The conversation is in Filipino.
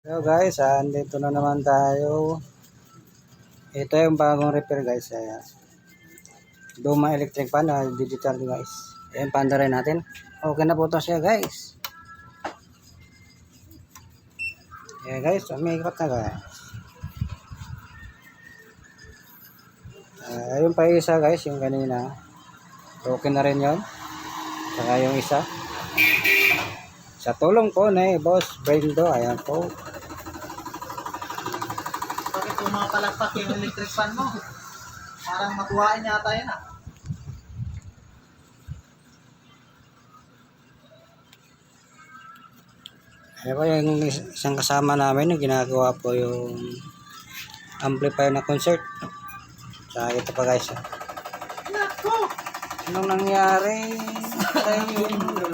So guys, andito na naman tayo. Ito yung bagong repair guys. Luma electric fan, digital guys. Ayan, panda rin natin. Okay na po ito siya guys. Ayan guys, umiikot na guys. Ayun pa isa guys, yung kanina. Okay na rin yun. Saka yung isa. Sa tulong po na Boss Brendo, ayan po. Bakit pumapalagpak yung electric fan mo? Parang matuwain yata yan ah. Ayan po yung isang kasama namin, yung ginagawa po yung amplifier na concert. Sa ito pa guys. Nako! Anong nangyari? Ayun.